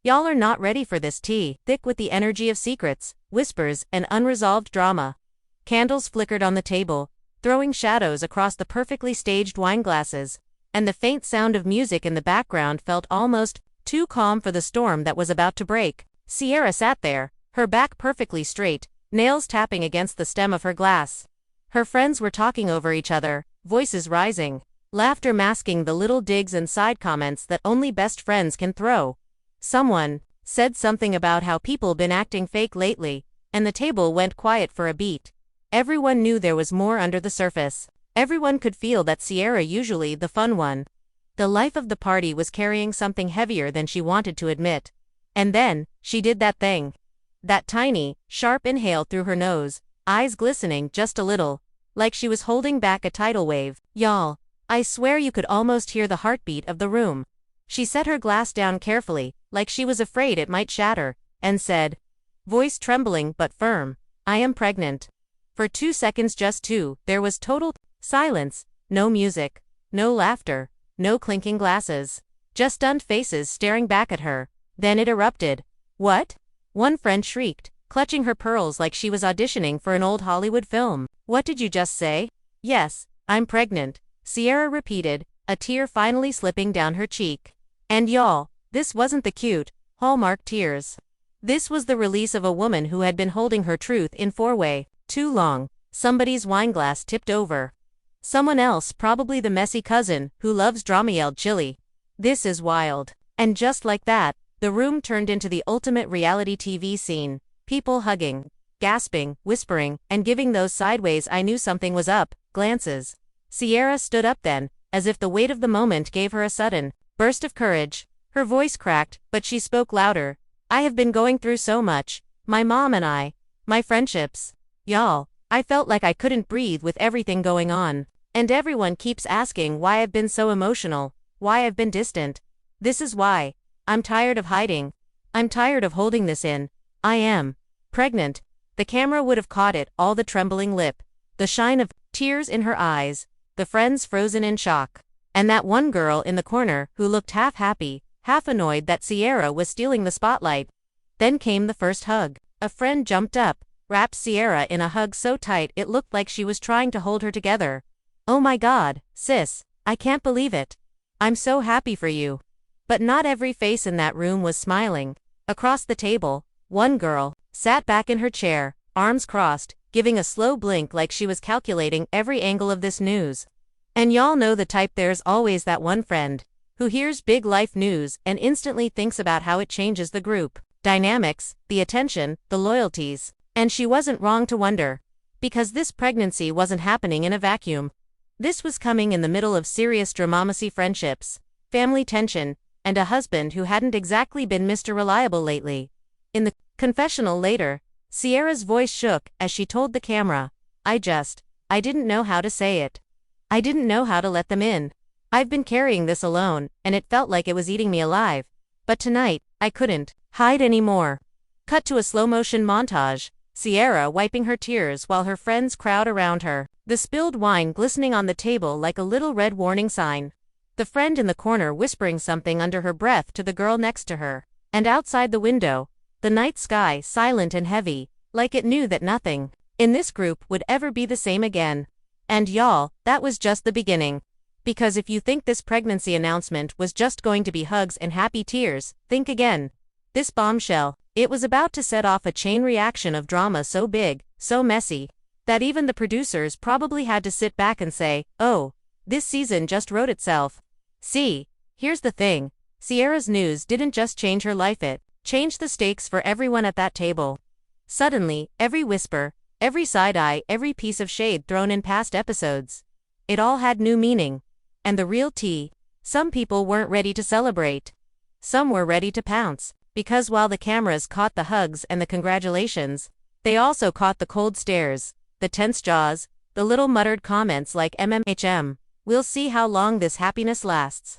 Y'all are not ready for this tea, thick with the energy of secrets, whispers, and unresolved drama. Candles flickered on the table, throwing shadows across the perfectly staged wine glasses, and the faint sound of music in the background felt almost too calm for the storm that was about to break. Sierra sat there, her back perfectly straight, nails tapping against the stem of her glass. Her friends were talking over each other, voices rising, laughter masking the little digs and side comments that only best friends can throw. Someone said something about how people been acting fake lately, and the table went quiet for a beat. Everyone knew there was more under the surface. Everyone could feel that Sierra, usually the fun one, the life of the party, was carrying something heavier than she wanted to admit. And then, she did that thing. That tiny, sharp inhale through her nose, eyes glistening just a little, like she was holding back a tidal wave. Y'all, I swear you could almost hear the heartbeat of the room. She set her glass down carefully, like she was afraid it might shatter, and said, voice trembling but firm, I am pregnant. For 2 seconds, just 2, there was total silence, no music, no laughter, no clinking glasses, just stunned faces staring back at her. Then it erupted. What? One friend shrieked, clutching her pearls like she was auditioning for an old Hollywood film. What did you just say? Yes, I'm pregnant, Sierra repeated, a tear finally slipping down her cheek. And y'all, this wasn't the cute, Hallmark tears. This was the release of a woman who had been holding her truth in for too long. Somebody's wineglass tipped over. Someone else, probably the messy cousin, who loves drama, yelled chilly. This is wild. And just like that, the room turned into the ultimate reality TV scene. People hugging, gasping, whispering, and giving those sideways I knew something was up glances. Sierra stood up then, as if the weight of the moment gave her a sudden burst of courage. Her voice cracked, but she spoke louder. I have been going through so much. My mom and I. My friendships. Y'all, I felt like I couldn't breathe with everything going on. And everyone keeps asking why I've been so emotional, why I've been distant. This is why. I'm tired of hiding. I'm tired of holding this in. I am pregnant. The camera would have caught it, all the trembling lip, the shine of tears in her eyes, the friends frozen in shock, and that one girl in the corner who looked half happy, half annoyed that Sierra was stealing the spotlight. Then came the first hug. A friend jumped up, wrapped Sierra in a hug so tight it looked like she was trying to hold her together. Oh my God, sis, I can't believe it. I'm so happy for you. But not every face in that room was smiling. Across the table, one girl sat back in her chair, arms crossed, giving a slow blink like she was calculating every angle of this news. And y'all know the type. There's always that one friend who hears big life news and instantly thinks about how it changes the group dynamics, the attention, the loyalties. And she wasn't wrong to wonder. Because this pregnancy wasn't happening in a vacuum. This was coming in the middle of serious dramacy, friendships, family tension, and a husband who hadn't exactly been Mr. Reliable lately. In the confessional later, Sierra's voice shook as she told the camera, I didn't know how to say it. I didn't know how to let them in. I've been carrying this alone, and it felt like it was eating me alive. But tonight, I couldn't hide anymore. Cut to a slow-motion montage, Sierra wiping her tears while her friends crowd around her, the spilled wine glistening on the table like a little red warning sign. The friend in the corner whispering something under her breath to the girl next to her. And outside the window, the night sky silent and heavy, like it knew that nothing in this group would ever be the same again. And y'all, that was just the beginning. Because if you think this pregnancy announcement was just going to be hugs and happy tears, think again. This bombshell, it was about to set off a chain reaction of drama so big, so messy, that even the producers probably had to sit back and say, oh, this season just wrote itself. See, here's the thing. Sierra's news didn't just change her life, it changed the stakes for everyone at that table. Suddenly, every whisper, every side-eye, every piece of shade thrown in past episodes, it all had new meaning. And the real tea, some people weren't ready to celebrate. Some were ready to pounce, because while the cameras caught the hugs and the congratulations, they also caught the cold stares, the tense jaws, the little muttered comments like we'll see how long this happiness lasts.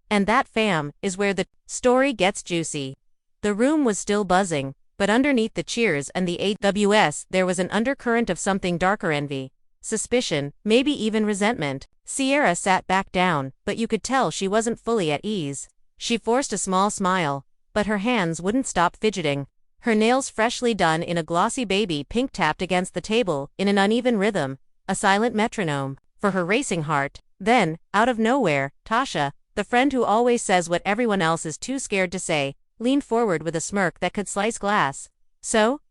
And that, fam, is where the story gets juicy. The room was still buzzing, but underneath the cheers and the AWS there was an undercurrent of something darker: envy, suspicion, maybe even resentment. Sierra sat back down, but you could tell she wasn't fully at ease. She forced a small smile, but her hands wouldn't stop fidgeting. Her nails freshly done in a glossy baby pink tapped against the table in an uneven rhythm, a silent metronome for her racing heart. Then, out of nowhere, Tasha, the friend who always says what everyone else is too scared to say, leaned forward with a smirk that could slice glass. So?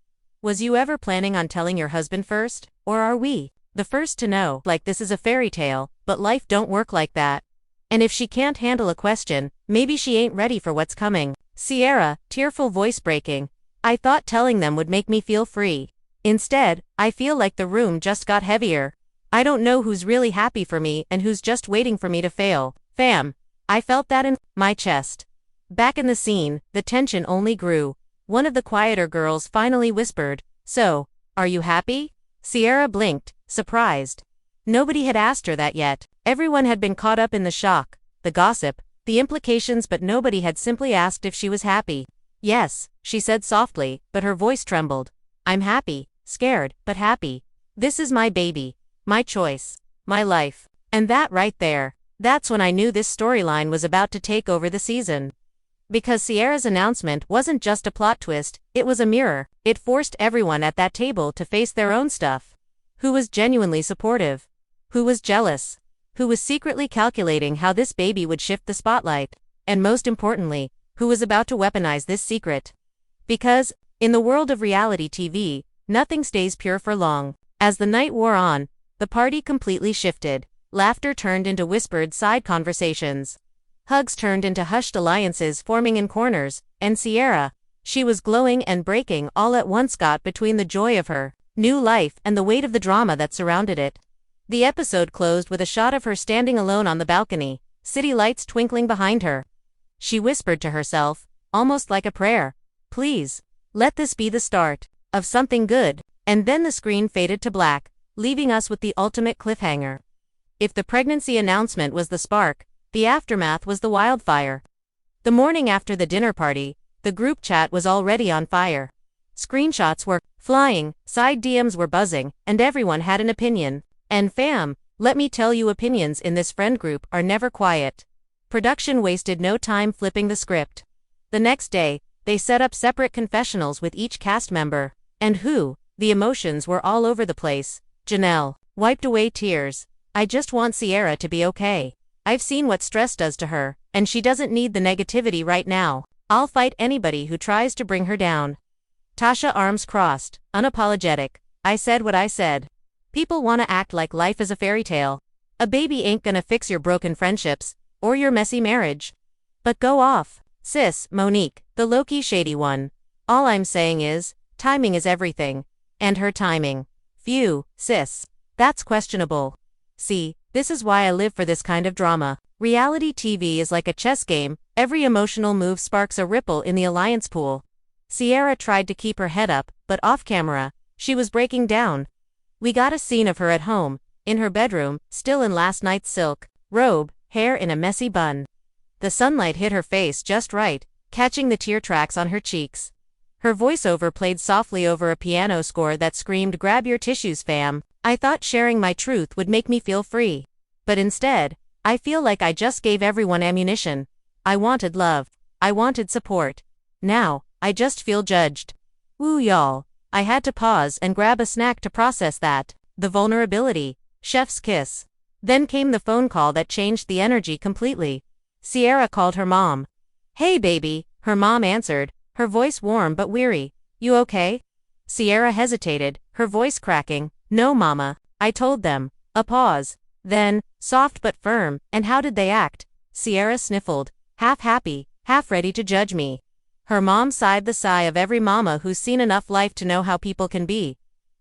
Was you ever planning on telling your husband first? Or are we the first to know? Like this is a fairy tale, but life don't work like that. And if she can't handle a question, maybe she ain't ready for what's coming. Sierra, tearful voice breaking. I thought telling them would make me feel free. Instead, I feel like the room just got heavier. I don't know who's really happy for me and who's just waiting for me to fail. Fam. I felt that in my chest. Back in the scene, the tension only grew. One of the quieter girls finally whispered, "So, are you happy?" Sierra blinked, surprised. Nobody had asked her that yet. Everyone had been caught up in the shock, the gossip, the implications, but nobody had simply asked if she was happy. "Yes," she said softly, but her voice trembled. "I'm happy, scared, but happy. This is my baby, my choice, my life." And that right there, that's when I knew this storyline was about to take over the season. Because Sierra's announcement wasn't just a plot twist, it was a mirror. It forced everyone at that table to face their own stuff. Who was genuinely supportive? Who was jealous? Who was secretly calculating how this baby would shift the spotlight? And most importantly, who was about to weaponize this secret? Because, in the world of reality TV, nothing stays pure for long. As the night wore on, the party completely shifted. Laughter turned into whispered side conversations. Hugs turned into hushed alliances forming in corners, and Sierra, she was glowing and breaking all at once, got between the joy of her new life and the weight of the drama that surrounded it. The episode closed with a shot of her standing alone on the balcony, city lights twinkling behind her. She whispered to herself, almost like a prayer, "Please, let this be the start of something good." And then the screen faded to black, leaving us with the ultimate cliffhanger. If the pregnancy announcement was the spark, the aftermath was the wildfire. The morning after the dinner party, the group chat was already on fire. Screenshots were flying, side DMs were buzzing, and everyone had an opinion. And fam, let me tell you, opinions in this friend group are never quiet. Production wasted no time flipping the script. The next day, they set up separate confessionals with each cast member. And the emotions were all over the place. Janelle wiped away tears. "I just want Sierra to be okay. I've seen what stress does to her, and she doesn't need the negativity right now. I'll fight anybody who tries to bring her down." Tasha, arms crossed, unapologetic. "I said what I said. People want to act like life is a fairy tale. A baby ain't gonna fix your broken friendships, or your messy marriage. But go off, sis." Monique, the low-key shady one. "All I'm saying is, timing is everything. And her timing. Phew, sis. That's questionable. See, this is why I live for this kind of drama. Reality TV is like a chess game, every emotional move sparks a ripple in the alliance pool." Sierra tried to keep her head up, but off camera, she was breaking down. We got a scene of her at home, in her bedroom, still in last night's silk robe, hair in a messy bun. The sunlight hit her face just right, catching the tear tracks on her cheeks. Her voiceover played softly over a piano score that screamed, "Grab your tissues, fam." I thought sharing my truth would make me feel free. But instead, I feel like I just gave everyone ammunition. I wanted love. I wanted support. Now, I just feel judged. Woo, y'all. I had to pause and grab a snack to process that. The vulnerability. Chef's kiss. Then came the phone call that changed the energy completely. Sierra called her mom. "Hey baby," her mom answered, her voice warm but weary. "You okay?" Sierra hesitated, her voice cracking. "No mama, I told them." A pause. Then, soft but firm, "And how did they act?" Sierra sniffled, half happy, half ready to judge me. Her mom sighed, the sigh of every mama who's seen enough life to know how people can be.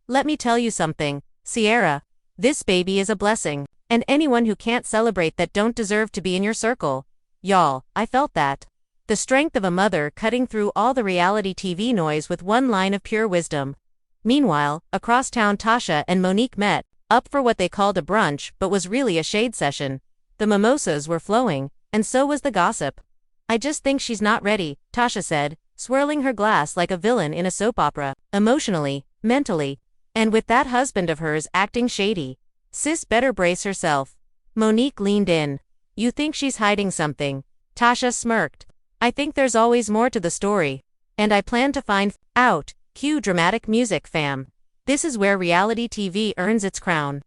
"Let me tell you something, Sierra. This baby is a blessing. And anyone who can't celebrate that don't deserve to be in your circle." Y'all, I felt that. The strength of a mother cutting through all the reality TV noise with one line of pure wisdom. Meanwhile, across town, Tasha and Monique met, up for what they called a brunch but was really a shade session. The mimosas were flowing, and so was the gossip. "I just think she's not ready," Tasha said, swirling her glass like a villain in a soap opera, emotionally, mentally, and with that husband of hers acting shady. "Sis better brace herself." Monique leaned in. "You think she's hiding something?" Tasha smirked. I think there's always more to the story. And I plan to find out. Cue dramatic music, fam. This is where reality TV earns its crown.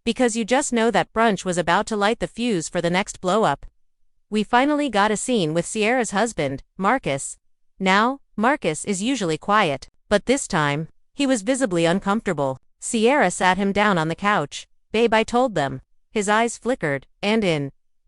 Because you just know that brunch was about to light the fuse for the next blow-up. We finally got a scene with Sierra's husband, Marcus. Now, Marcus is usually quiet, but this time, he was visibly uncomfortable. Sierra sat him down on the couch. "Babe, I told them." His eyes flickered, and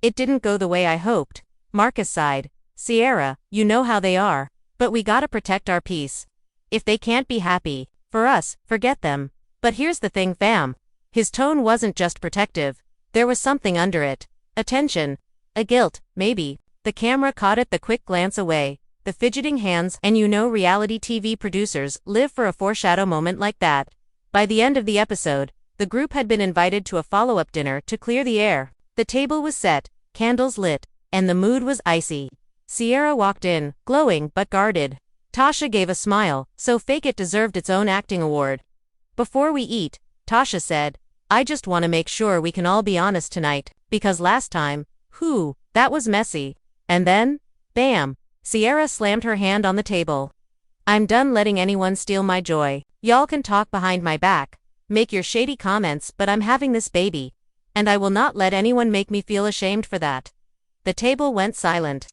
it didn't go the way I hoped. Marcus sighed. "Sierra, you know how they are. But we gotta protect our peace. If they can't be happy, for us, forget them." But here's the thing, fam. His tone wasn't just protective. There was something under it. A tension. A guilt, maybe. The camera caught it, the quick glance away. The fidgeting hands, and you know reality TV producers live for a foreshadow moment like that. By the end of the episode, the group had been invited to a follow-up dinner to clear the air. The table was set, candles lit, and the mood was icy. Sierra walked in, glowing but guarded. Tasha gave a smile, so fake it deserved its own acting award. "Before we eat," Tasha said, "I just want to make sure we can all be honest tonight, because last time, that was messy." And then, bam, Sierra slammed her hand on the table. "I'm done letting anyone steal my joy. Y'all can talk behind my back, make your shady comments, but I'm having this baby. And I will not let anyone make me feel ashamed for that." The table went silent.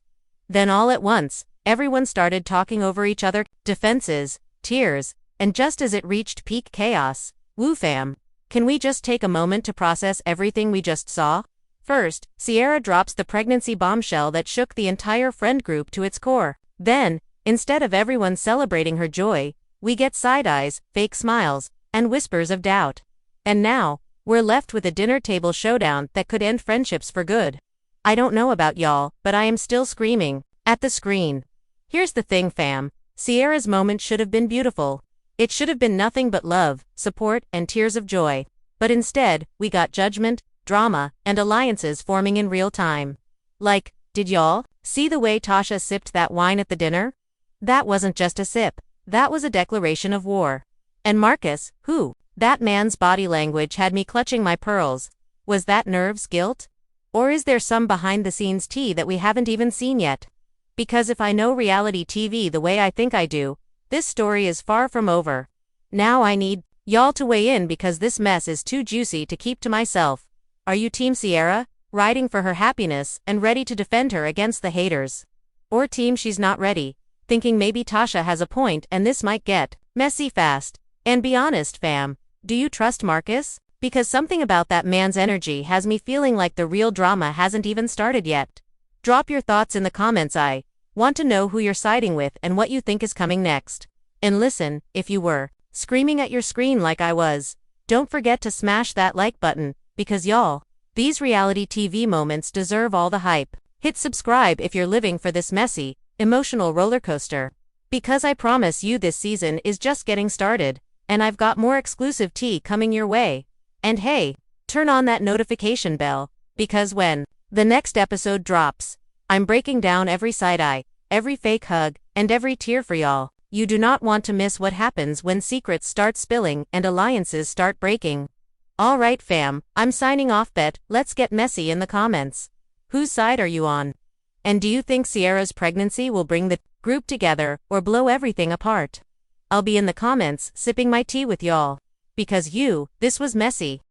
Then all at once, everyone started talking over each other, defenses, tears, and just as it reached peak chaos, "Woo fam, can we just take a moment to process everything we just saw?" First, Sierra drops the pregnancy bombshell that shook the entire friend group to its core. Then, instead of everyone celebrating her joy, we get side eyes, fake smiles, and whispers of doubt. And now, we're left with a dinner table showdown that could end friendships for good. I don't know about y'all, but I am still screaming at the screen. Here's the thing, fam. Sierra's moment should have been beautiful. It should have been nothing but love, support, and tears of joy. But instead, we got judgment, drama, and alliances forming in real time. Like, did y'all see the way Tasha sipped that wine at the dinner? That wasn't just a sip. That was a declaration of war. And Marcus, that man's body language had me clutching my pearls. Was that nerves, guilt? Or is there some behind-the-scenes tea that we haven't even seen yet? Because if I know reality TV the way I think I do, this story is far from over. Now I need y'all to weigh in because this mess is too juicy to keep to myself. Are you Team Sierra, riding for her happiness and ready to defend her against the haters? Or Team she's not ready, thinking maybe Tasha has a point and this might get messy fast? And be honest, fam, do you trust Marcus? Because something about that man's energy has me feeling like the real drama hasn't even started yet. Drop your thoughts in the comments. I want to know who you're siding with and what you think is coming next. And listen, if you were screaming at your screen like I was, don't forget to smash that like button, because y'all, these reality TV moments deserve all the hype. Hit subscribe if you're living for this messy, emotional roller coaster. Because I promise you this season is just getting started, and I've got more exclusive tea coming your way. And hey, turn on that notification bell, because when the next episode drops, I'm breaking down every side eye, every fake hug, and every tear for y'all. You do not want to miss what happens when secrets start spilling and alliances start breaking. Alright fam, I'm signing off. Bet, let's get messy in the comments. Whose side are you on? And do you think Sierra's pregnancy will bring the group together or blow everything apart? I'll be in the comments sipping my tea with y'all. Because this was messy.